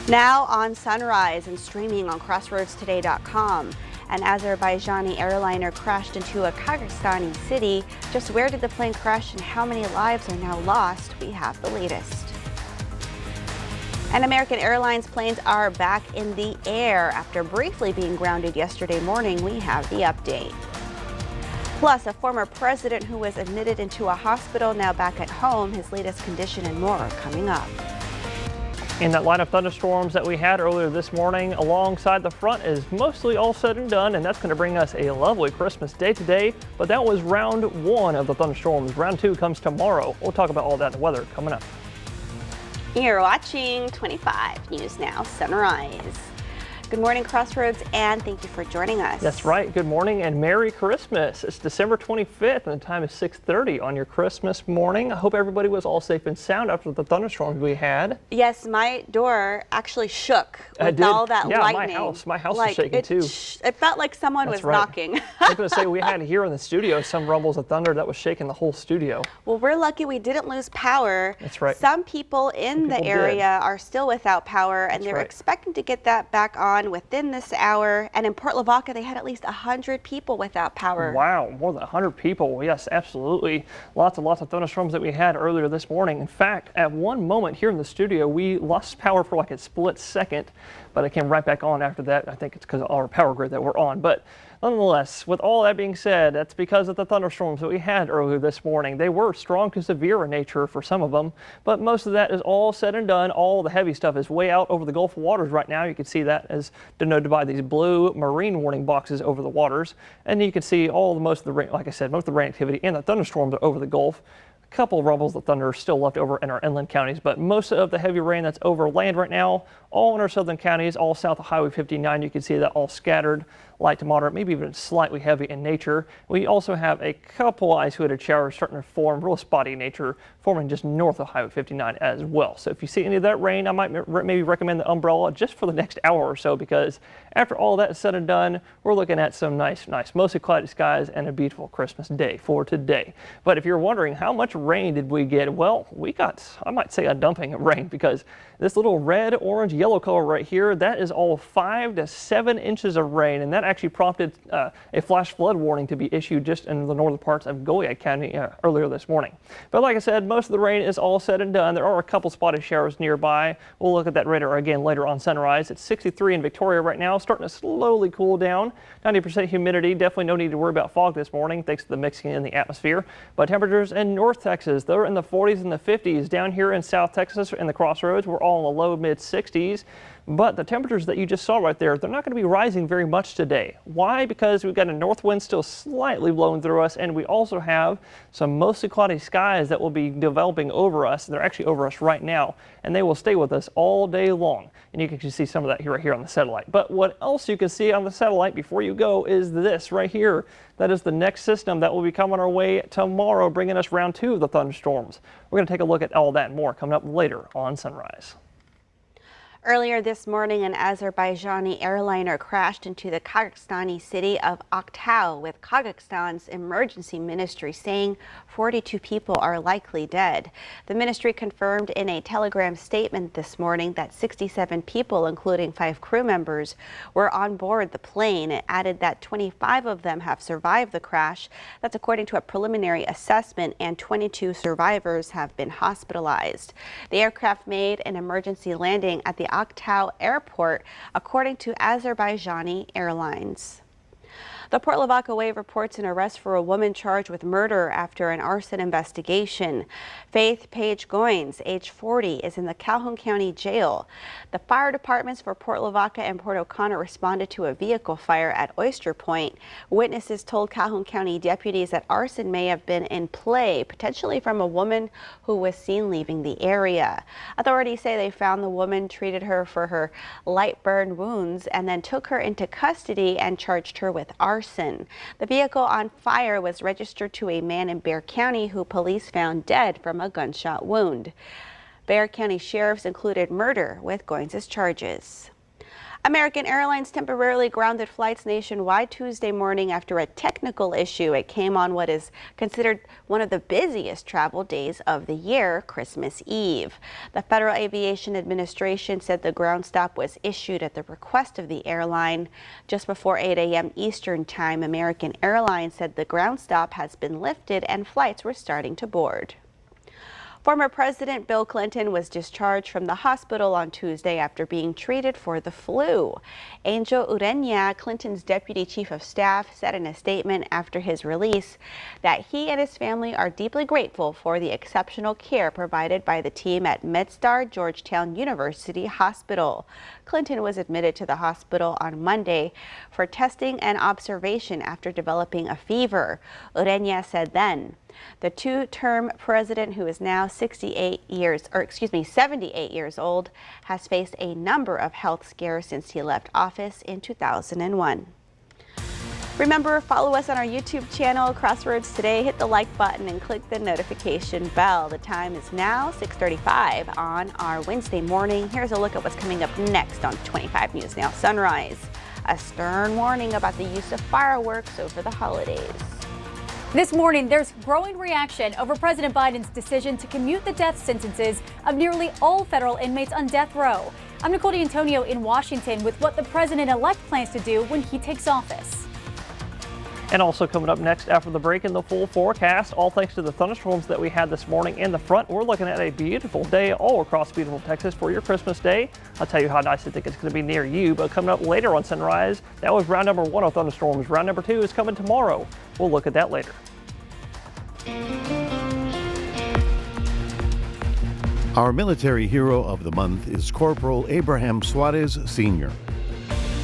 Now on Sunrise and streaming on crossroadstoday.com. An Azerbaijani airliner crashed into a Kazakhstani city. Just where did the plane crash and how many lives are now lost? We have the latest. And American Airlines planes are back in the air after briefly being grounded yesterday morning. We have the update. Plus, a former president who was admitted into a hospital now back at home. His latest condition and more are coming up. And that line of thunderstorms that we had earlier this morning alongside the front is mostly all said and done, and that's going to bring us a lovely Christmas day today. But that was round one of the thunderstorms. Round two comes tomorrow. We'll talk about all that in the weather coming up. You're watching 25 News Now Sunrise. Good morning, Crossroads, and thank you for joining us. That's right. Good morning and Merry Christmas. It's December 25th and the time is 6:30 on your Christmas morning. I hope everybody was all safe and sound after the thunderstorms we had. Yes, my door actually shook with all that lightning. My house was shaking too. It felt like someone was knocking. I was going to say, we had here in the studio some rumbles of thunder that was shaking the whole studio. Well, we're lucky we didn't lose power. That's right. Some people in the area are still without power, and they're expecting to get that back on within this hour. And in Port Lavaca, they had at least 100 people without power. Wow, more than 100 people. Yes, absolutely. Lots of thunderstorms that we had earlier this morning. In fact, at one moment here in the studio, we lost power for like a split second, but it came right back on after that. I think it's because of our power grid that we're on. But nonetheless, with all that being said, that's because of the thunderstorms that we had earlier this morning. They were strong to severe in nature for some of them, but most of that is all said and done. All the heavy stuff is way out over the Gulf waters right now. You can see that as denoted by these blue marine warning boxes over the waters. And you can see most of the rain, like I said, most of the rain activity and the thunderstorms are over the Gulf. Couple of rumbles of thunder still left over in our inland counties, but most of the heavy rain that's over land right now, all in our southern counties, all south of Highway 59. You can see that all scattered, light to moderate, maybe even slightly heavy in nature. We also have a couple isolated showers starting to form, real spotty in nature, forming just north of Highway 59 as well. So if you see any of that rain, I might maybe recommend the umbrella just for the next hour or so, because after all that is said and done, we're looking at some nice, mostly cloudy skies and a beautiful Christmas day for today. But if you're wondering how much rain did we get, well, we got, I might say, a dumping of rain, because this little red, orange, yellow color right here, that is all 5 to 7 inches of rain, and that actually prompted a flash flood warning to be issued just in the northern parts of Goliad County earlier this morning. But like I said, most of the rain is all said and done. There are a couple spotty showers nearby. We'll look at that radar again later on sunrise. It's 63 in Victoria right now, starting to slowly cool down. 90% humidity, definitely no need to worry about fog this morning thanks to the mixing in the atmosphere. But temperatures in North Texas, they're in the 40s and the 50s. Down here in South Texas in the Crossroads, we're all in the low mid 60s. But the temperatures that you just saw right there, they're not going to be rising very much today. Why? Because we've got a north wind still slightly blowing through us, and we also have some mostly cloudy skies that will be developing over us. They're actually over us right now, and they will stay with us all day long. And you can see some of that right here on the satellite. But what else you can see on the satellite before you go is this right here. That is the next system that will be coming our way tomorrow, bringing us round 2 of the thunderstorms. We're going to take a look at all that and more coming up later on Sunrise. Earlier this morning, an Azerbaijani airliner crashed into the Kazakhstani city of Aktau, with Kazakhstan's emergency ministry saying 42 people are likely dead. The ministry confirmed in a telegram statement this morning that 67 people, including 5 crew members, were on board the plane. It added that 25 of them have survived the crash. That's according to a preliminary assessment, and 22 survivors have been hospitalized. The aircraft made an emergency landing at the Aktau airport, according to Azerbaijani Airlines. The Port Lavaca Wave reports an arrest for a woman charged with murder after an arson investigation. Faith Page Goins, age 40, is in the Calhoun County Jail. The fire departments for Port Lavaca and Port O'Connor responded to a vehicle fire at Oyster Point. Witnesses told Calhoun County deputies that arson may have been in play, potentially from a woman who was seen leaving the area. Authorities say they found the woman, treated her for her light burn wounds, and then took her into custody and charged her with arson. The vehicle on fire was registered to a man in Bexar County who police found dead from a gunshot wound. Bexar County sheriffs included murder with Goins' charges. American Airlines temporarily grounded flights nationwide Tuesday morning after a technical issue. It came on what is considered one of the busiest travel days of the year, Christmas Eve. The Federal Aviation Administration said the ground stop was issued at the request of the airline. Just before 8 a.m. Eastern Time, American Airlines said the ground stop has been lifted and flights were starting to board. Former President Bill Clinton was discharged from the hospital on Tuesday after being treated for the flu. Angel Ureña, Clinton's deputy chief of staff, said in a statement after his release that he and his family are deeply grateful for the exceptional care provided by the team at MedStar Georgetown University Hospital. Clinton was admitted to the hospital on Monday for testing and observation after developing a fever. Ureña said then, "The two-term president, who is now 78 years old, has faced a number of health scares since he left office in 2001. Remember, follow us on our YouTube channel, Crossroads Today. Hit the like button and click the notification bell. The time is now 6:35 on our Wednesday morning. Here's a look at what's coming up next on 25 News Now Sunrise. A stern warning about the use of fireworks over the holidays. This morning, there's growing reaction over President Biden's decision to commute the death sentences of nearly all federal inmates on death row. I'm Nicole D'Antonio in Washington with what the president-elect plans to do when he takes office. And also coming up next after the break in the full forecast, all thanks to the thunderstorms that we had this morning in the front. We're looking at a beautiful day all across beautiful Texas for your Christmas day. I'll tell you how nice I think it's going to be near you. But coming up later on Sunrise, that was round number 1 of thunderstorms. Round number 2 is coming tomorrow. We'll look at that later. Our military hero of the month is Corporal Abraham Suarez Sr.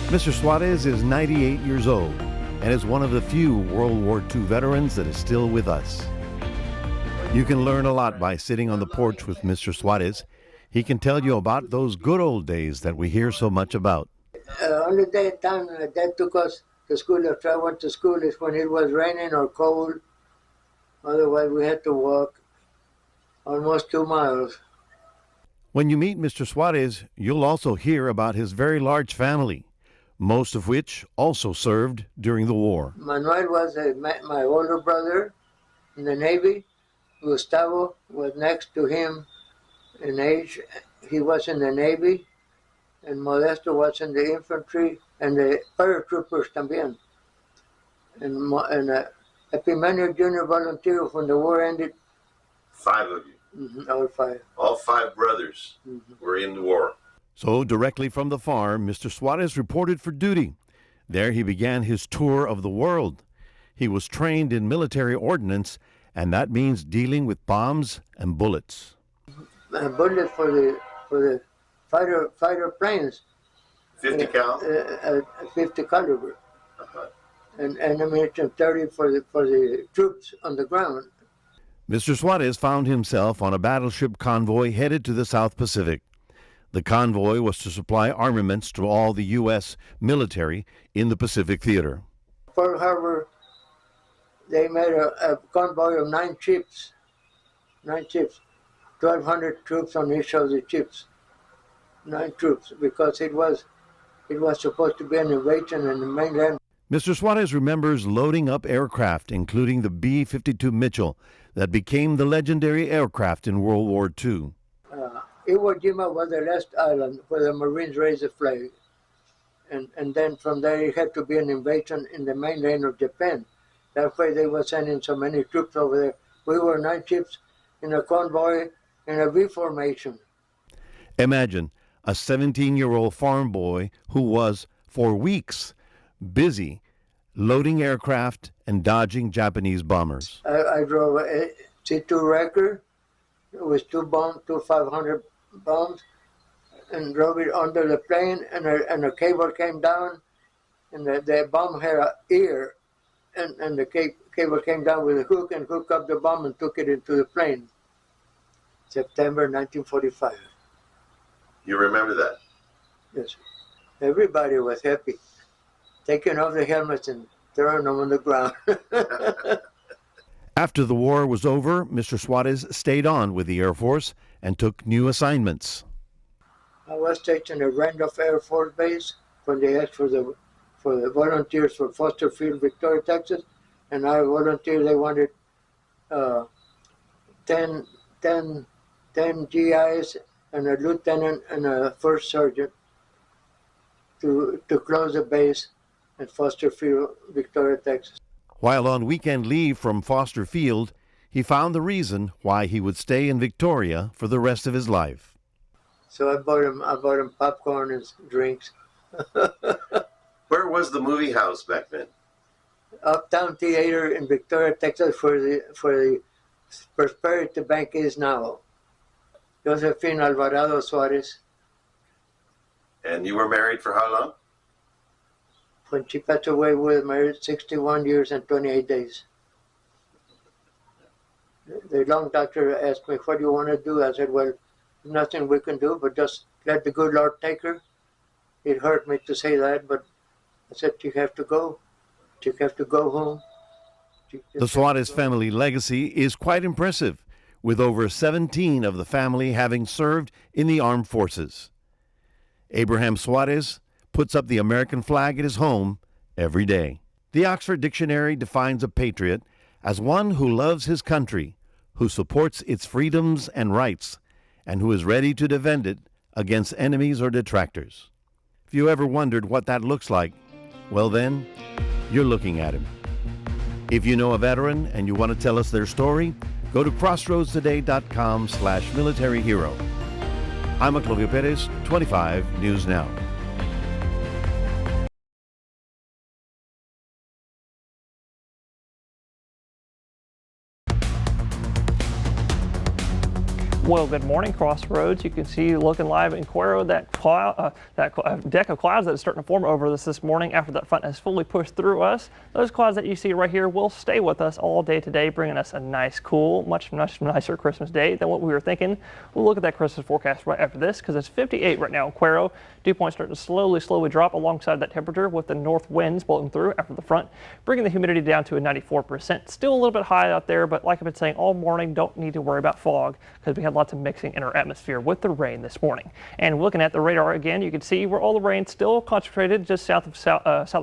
Mr. Suarez is 98 years old and is one of the few World War II veterans that is still with us. You can learn a lot by sitting on the porch with Mr. Suarez. He can tell you about those good old days that we hear so much about. Only time that took us to school after I went to school is when it was raining or cold. Otherwise, we had to walk almost 2 miles. When you meet Mr. Suarez, you'll also hear about his very large family, most of which also served during the war. Manuel was my older brother in the Navy. Gustavo was next to him in age. He was in the Navy. And Modesto was in the infantry and the paratroopers también. And Epimenio Jr. volunteered when the war ended. 5 of you. All 5. All 5 brothers were in the war. So directly from the farm, Mr. Suarez reported for duty. There he began his tour of the world. He was trained in military ordnance, and that means dealing with bombs and bullets. Bullets for the fighter planes. 50 cal? 50 caliber. Uh-huh. And ammunition 30 for the troops on the ground. Mr. Suarez found himself on a battleship convoy headed to the South Pacific. The convoy was to supply armaments to all the U.S. military in the Pacific Theater. Pearl Harbor, they made a convoy of 9 ships. 9 ships. 1,200 troops on each of the ships. 9 troops, because it was supposed to be an invasion in the mainland. Mr. Suarez remembers loading up aircraft, including the B-52 Mitchell, that became the legendary aircraft in World War II. Iwo Jima was the last island where the Marines raised the flag. And then from there it had to be an invasion in the mainland of Japan. That's why they were sending so many troops over there. We were 9 ships in a convoy in a V formation. Imagine a 17-year-old farm boy who was, for weeks, busy loading aircraft and dodging Japanese bombers. I drove a C2 Wrecker with 2 500 bombs, and drove it under the plane, and a cable came down, and the bomb had an ear, and the cable came down with a hook and hooked up the bomb and took it into the plane. September 1945. You remember that? Yes. Everybody was happy, taking off the helmets and throwing them on the ground. After the war was over, Mr. Suarez stayed on with the Air Force and took new assignments. I was stationed at Randolph Air Force Base when they asked for the volunteers for Foster Field, Victoria, Texas, and I volunteered. They wanted 10 GIs and a lieutenant and a first sergeant to close the base at Foster Field, Victoria, Texas. While on weekend leave from Foster Field, he found the reason why he would stay in Victoria for the rest of his life. So I bought him popcorn and drinks. Where was the movie house back then? Uptown Theater in Victoria, Texas, for the Prosperity Bank is now. Josefina Alvarado Suarez. And you were married for how long? When she passed away, we were married 61 years and 28 days. The lung doctor asked me, what do you want to do? I said, well, nothing we can do, but just let the good Lord take her. It hurt me to say that, but I said, you have to go. You have to go home. The Suarez family legacy is quite impressive, with over 17 of the family having served in the armed forces. Abraham Suarez puts up the American flag at his home every day. The Oxford Dictionary defines a patriot as one who loves his country, who supports its freedoms and rights, and who is ready to defend it against enemies or detractors. If you ever wondered what that looks like, well then, you're looking at him. If you know a veteran and you want to tell us their story, go to crossroadstoday.com/military hero. I'm Octavio Perez, 25 News Now. Well, good morning, Crossroads. You can see looking live in Cuero that deck of clouds that is starting to form over us this morning after that front has fully pushed through us. Those clouds that you see right here will stay with us all day today, bringing us a nice, cool, much nicer Christmas day than what we were thinking. We'll look at that Christmas forecast right after this because it's 58 right now in Cuero. Dew points starting to slowly drop alongside that temperature with the north winds blowing through after the front, bringing the humidity down to a 94%. Still a little bit high out there, but like I've been saying all morning, don't need to worry about fog because we had lots of mixing in our atmosphere with the rain this morning. And looking at the radar again, you can see where all the rain still concentrated just south of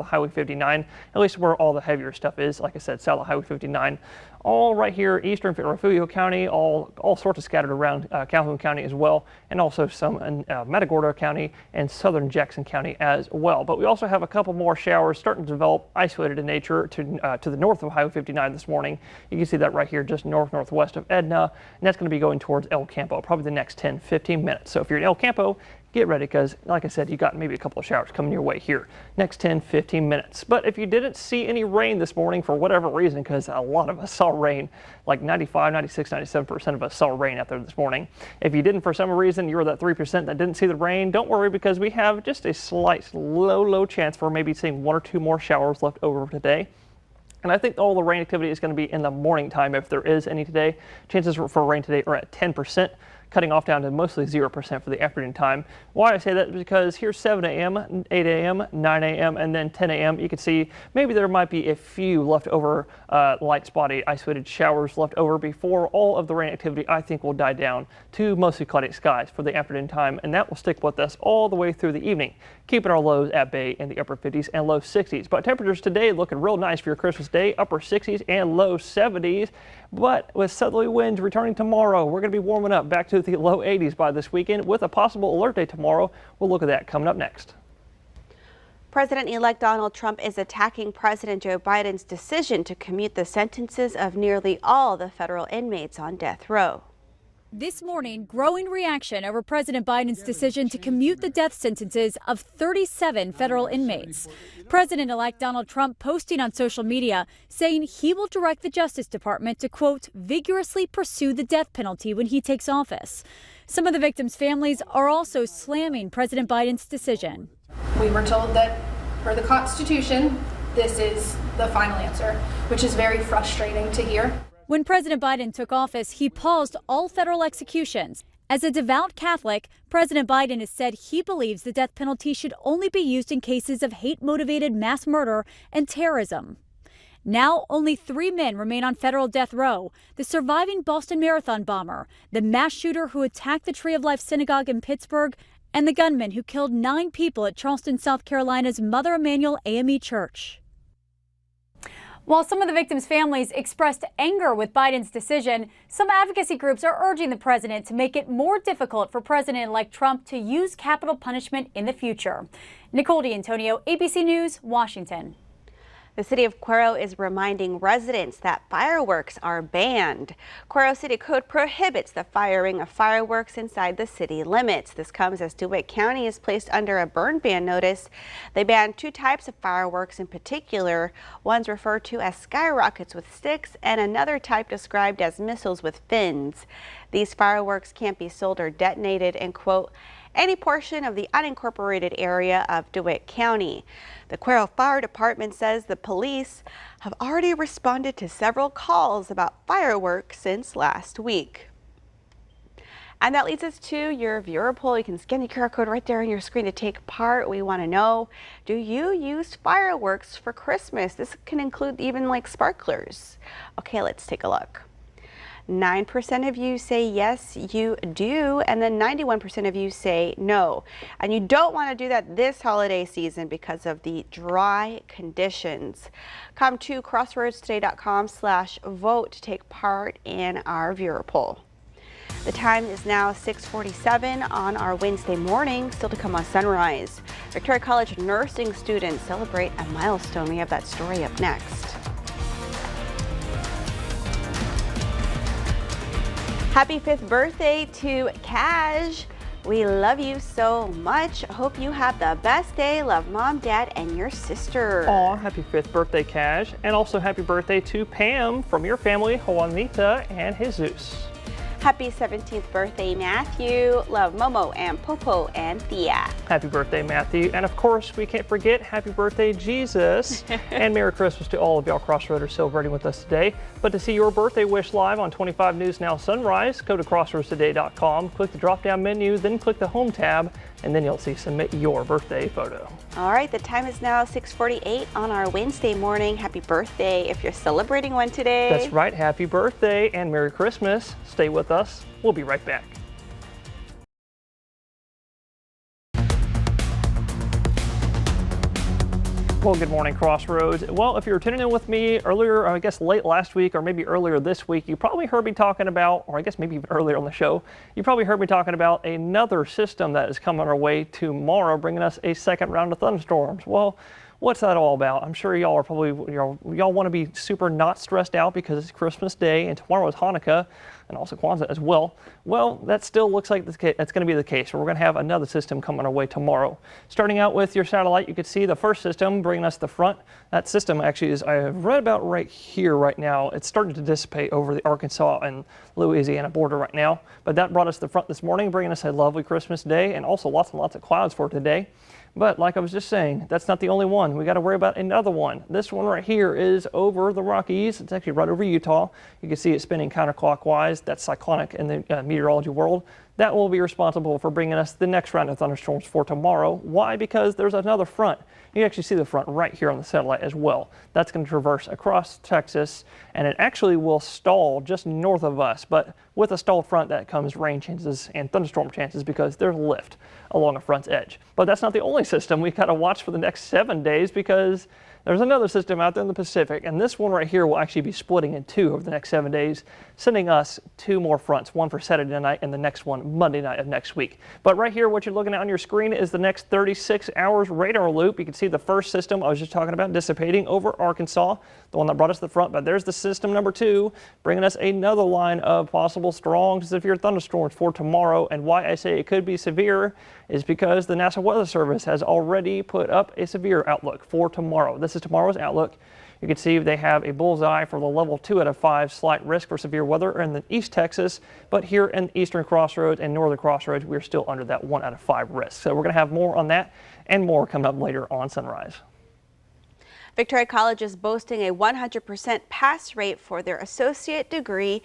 Highway 59, at least where all the heavier stuff is. Like I said, south of Highway 59. All right here, eastern Refugio County, all sorts of scattered around Calhoun County as well, and also some in Matagorda County and southern Jackson County as well. But we also have a couple more showers starting to develop, isolated in nature to the north of Highway 59 this morning. You can see that right here, just northwest of Edna, and that's going to be going towards El Campo, probably the next 10-15 minutes. So if you're in El Campo, get ready because, like I said, you got maybe a couple of showers coming your way here next 10-15 minutes. But if you didn't see any rain this morning for whatever reason, because a lot of us saw rain, like 95, 96, 97% of us saw rain out there this morning. If you didn't for some reason, you were that 3% that didn't see the rain, don't worry because we have just a slight low chance for maybe seeing one or two more showers left over today. And I think all the rain activity is going to be in the morning time if there is any today. Chances for rain today are at 10%. Cutting off down to mostly 0% for the afternoon time. Why I say that is because here's 7 a.m., 8 a.m., 9 a.m., and then 10 a.m. You can see maybe there might be a few leftover light spotty isolated showers left over before all of the rain activity I think will die down to mostly cloudy skies for the afternoon time, and that will stick with us all the way through the evening, keeping our lows at bay in the upper 50s and low 60s. But temperatures today looking real nice for your Christmas day, upper 60s and low 70s. But with southerly winds returning tomorrow, we're going to be warming up back to the low 80s by this weekend with a possible alert day tomorrow. We'll look at that coming up next. President-elect Donald Trump is attacking President Joe Biden's decision to commute the sentences of nearly all the federal inmates on death row. This morning, growing reaction over President Biden's decision to commute the death sentences of 37 federal inmates. President-elect Donald Trump posting on social media saying he will direct the Justice Department to, quote, vigorously pursue the death penalty when he takes office. Some of the victims' families are also slamming President Biden's decision. We were told that for the Constitution, this is the final answer, which is very frustrating to hear. When President Biden took office, he paused all federal executions. As a devout Catholic, President Biden has said he believes the death penalty should only be used in cases of hate-motivated mass murder and terrorism. Now, only 3 men remain on federal death row: the surviving Boston Marathon bomber, the mass shooter who attacked the Tree of Life synagogue in Pittsburgh, and the gunman who killed 9 people at Charleston, South Carolina's Mother Emanuel AME Church. While some of the victims' families expressed anger with Biden's decision, some advocacy groups are urging the president to make it more difficult for President-elect Trump to use capital punishment in the future. Nicole D'Antonio, ABC News, Washington. The city of Cuero is reminding residents that fireworks are banned. Cuero City Code prohibits the firing of fireworks inside the city limits. This comes as DeWitt County is placed under a burn ban notice. They ban 2 types of fireworks in particular. One's referred to as skyrockets with sticks and another type described as missiles with fins. These fireworks can't be sold or detonated in, quote, any portion of the unincorporated area of DeWitt County. The Cuero Fire Department says the police have already responded to several calls about fireworks since last week. And that leads us to your viewer poll. You can scan the QR code right there on your screen to take part. We want to know, do you use fireworks for Christmas? This can include even like sparklers. Okay, let's take a look. 9% of you say yes, you do, and then 91% of you say no. And you don't want to do that this holiday season because of the dry conditions. Come to crossroadstoday.com/vote to take part in our viewer poll. The time is now 6:47 on our Wednesday morning. Still to come on Sunrise. Victoria College nursing students celebrate a milestone. We have that story up next. Happy 5th birthday to Cash. We love you so much. Hope you have the best day. Love Mom, Dad, and your sister. Aw, happy 5th birthday, Cash. And also happy birthday to Pam from your family, Juanita and Jesus. Happy 17th birthday, Matthew. Love Momo and Popo and Thea. Happy birthday, Matthew. And of course, we can't forget happy birthday, Jesus. And Merry Christmas to all of y'all Crossroaders celebrating with us today. But to see your birthday wish live on 25 News Now Sunrise, go to crossroadstoday.com, click the drop-down menu, then click the Home tab, and then you'll see Submit Your Birthday Photo. All right, the time is now 6:48 on our Wednesday morning. Happy birthday if you're celebrating one today. That's right. Happy birthday and Merry Christmas. Stay with us. We'll be right back. Well, good morning, Crossroads. Well, if you were tuning in with me earlier, I guess late last week or maybe earlier this week, you probably heard me talking about, or I guess maybe even earlier on the show, you probably heard me talking about another system that is coming our way tomorrow, bringing us a second round of thunderstorms. Well, what's that all about? I'm sure y'all are probably, y'all want to be super not stressed out because it's Christmas Day and tomorrow is Hanukkah and also Kwanzaa as well. Well, that still looks like that's going to be the case. So we're going to have another system coming our way tomorrow. Starting out with your satellite, you can see the first system bringing us the front. That system actually is, I have read about right here right now. It's starting to dissipate over the Arkansas and Louisiana border right now. But that brought us the front this morning, bringing us a lovely Christmas day and also lots and lots of clouds for today. But like I was just saying, that's not the only one. We got to worry about another one. This one right here is over the Rockies. It's actually right over Utah. You can see it spinning counterclockwise. That's cyclonic in the meteorology world. That will be responsible for bringing us the next round of thunderstorms for tomorrow. Why? Because there's another front. You actually see the front right here on the satellite as well. That's going to traverse across Texas, and it actually will stall just north of us. But with a stalled front, that comes rain chances and thunderstorm chances because there's lift along a front's edge. But that's not the only system. We've got to watch for the next 7 days because there's another system out there in the Pacific, and this one right here will actually be splitting in two over the next 7 days, sending us 2 more fronts, one for Saturday night and the next one Monday night of next week. But right here, what you're looking at on your screen is the next 36 hours radar loop. You can see the first system I was just talking about dissipating over Arkansas, the one that brought us to the front, but there's the system number 2, bringing us another line of possible strong to severe thunderstorms for tomorrow. And why I say it could be severe is because the NASA Weather Service has already put up a severe outlook for tomorrow. This is tomorrow's outlook. You can see they have a bullseye for the level 2 out of 5 slight risk for severe weather in the East Texas, but here in Eastern Crossroads and Northern Crossroads, we're still under that 1 out of 5 risk. So we're going to have more on that and more coming up later on Sunrise. Victoria College is boasting a 100% pass rate for their associate degree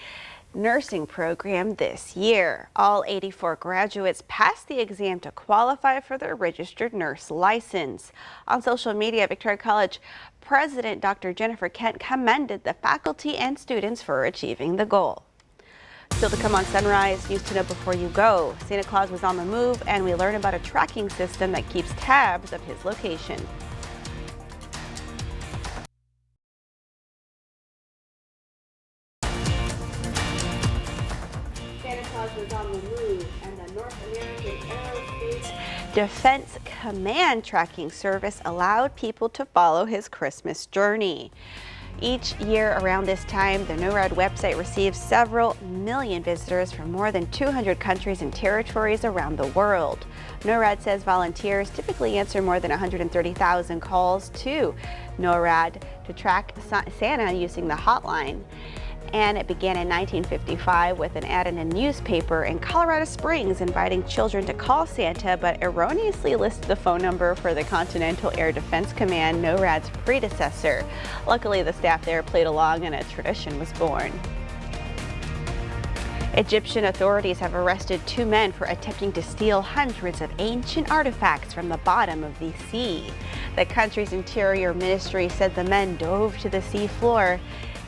nursing program this year. All 84 graduates passed the exam to qualify for their registered nurse license. On social media, Victoria College President Dr. Jennifer Kent commended the faculty and students for achieving the goal. Still to come on Sunrise, news to know before you go. Santa Claus was on the move, and we learn about a tracking system that keeps tabs of his location. Santa Claus was on the move, and the North American Aerospace Defense Command Tracking Service allowed people to follow his Christmas journey. Each year around this time, the NORAD website receives several million visitors from more than 200 countries and territories around the world. NORAD says volunteers typically answer more than 130,000 calls to NORAD to track Santa using the hotline. And it began in 1955 with an ad in a newspaper in Colorado Springs inviting children to call Santa, but erroneously listed the phone number for the Continental Air Defense Command, NORAD's predecessor. Luckily, the staff there played along and a tradition was born. Egyptian authorities have arrested 2 men for attempting to steal hundreds of ancient artifacts from the bottom of the sea. The country's interior ministry said the men dove to the sea floor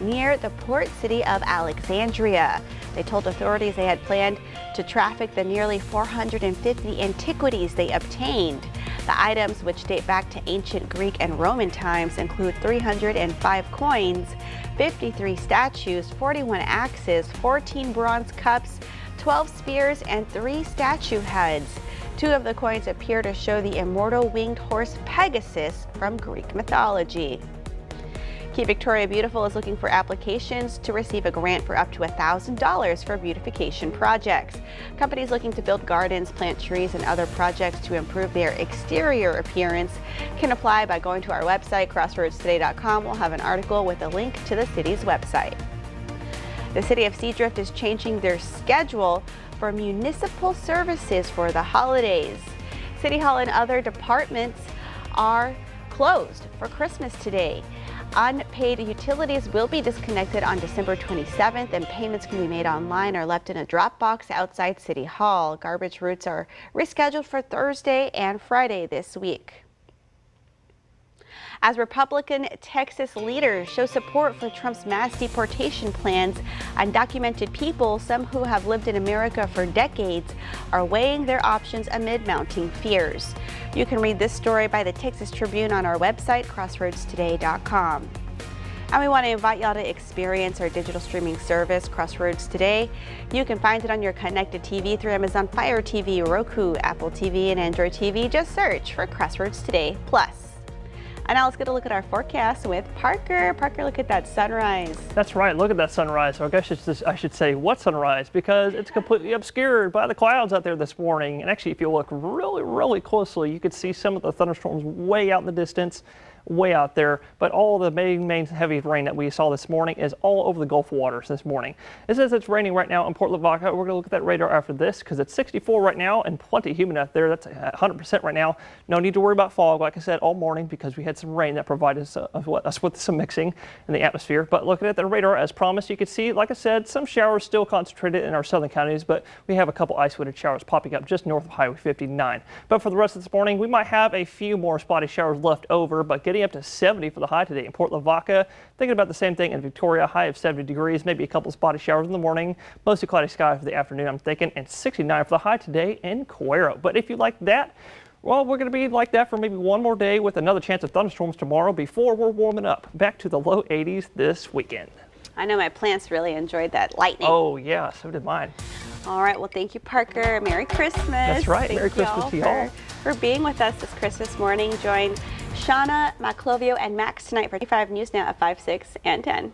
near the port city of Alexandria. They told authorities they had planned to traffic the nearly 450 antiquities they obtained. The items, which date back to ancient Greek and Roman times, include 305 coins, 53 statues, 41 axes, 14 bronze cups, 12 spears, and 3 statue heads. 2 of the coins appear to show the immortal winged horse Pegasus from Greek mythology. Keep Victoria Beautiful is looking for applications to receive a grant for up to $1,000 for beautification projects. Companies looking to build gardens, plant trees, and other projects to improve their exterior appearance can apply by going to our website, crossroadstoday.com. We'll have an article with a link to the city's website. The city of Seadrift is changing their schedule for municipal services for the holidays. City Hall and other departments are closed for Christmas today. Unpaid utilities will be disconnected on December 27th, and payments can be made online or left in a drop box outside City Hall. Garbage routes are rescheduled for Thursday and Friday this week. As Republican Texas leaders show support for Trump's mass deportation plans, undocumented people, some who have lived in America for decades, are weighing their options amid mounting fears. You can read this story by the Texas Tribune on our website, crossroadstoday.com. And we want to invite y'all to experience our digital streaming service, Crossroads Today. You can find it on your connected TV through Amazon Fire TV, Roku, Apple TV, and Android TV. Just search for Crossroads Today Plus. And now let's get a look at our forecast with Parker. Parker, look at that sunrise. That's right, look at that sunrise. So I guess I should say what sunrise, because it's completely obscured by the clouds out there this morning. And actually, if you look really, really closely, you could see some of the thunderstorms way out in the distance, way out there. But all the main heavy rain that we saw this morning is all over the Gulf waters this morning. It says it's raining right now in Port Lavaca. We're going to look at that radar after this, because it's 64 right now and plenty humid out there. That's 100% right now. No need to worry about fog, like I said, all morning, because we had some rain that provided us with some mixing in the atmosphere. But looking at the radar, as promised, you can see, like I said, some showers still concentrated in our southern counties, but we have a couple isolated showers popping up just north of Highway 59. But for the rest of this morning, we might have a few more spotty showers left over, but getting up to 70 for the high today in Port Lavaca. Thinking about the same thing in Victoria, high of 70 degrees, maybe a couple spotty showers in the morning, mostly cloudy sky for the afternoon, I'm thinking, and 69 for the high today in Cuero. But if you like that, well, we're going to be like that for maybe one more day with another chance of thunderstorms tomorrow before we're warming up back to the low 80s this weekend. I know my plants really enjoyed that lightning. Oh, yeah, so did mine. All right, well, thank you, Parker. Merry Christmas. That's right. Thank Merry Christmas to y'all. For being with us this Christmas morning. Join Shauna, Maclovio, and Max tonight for 5 News Now at 5, 6, and 10.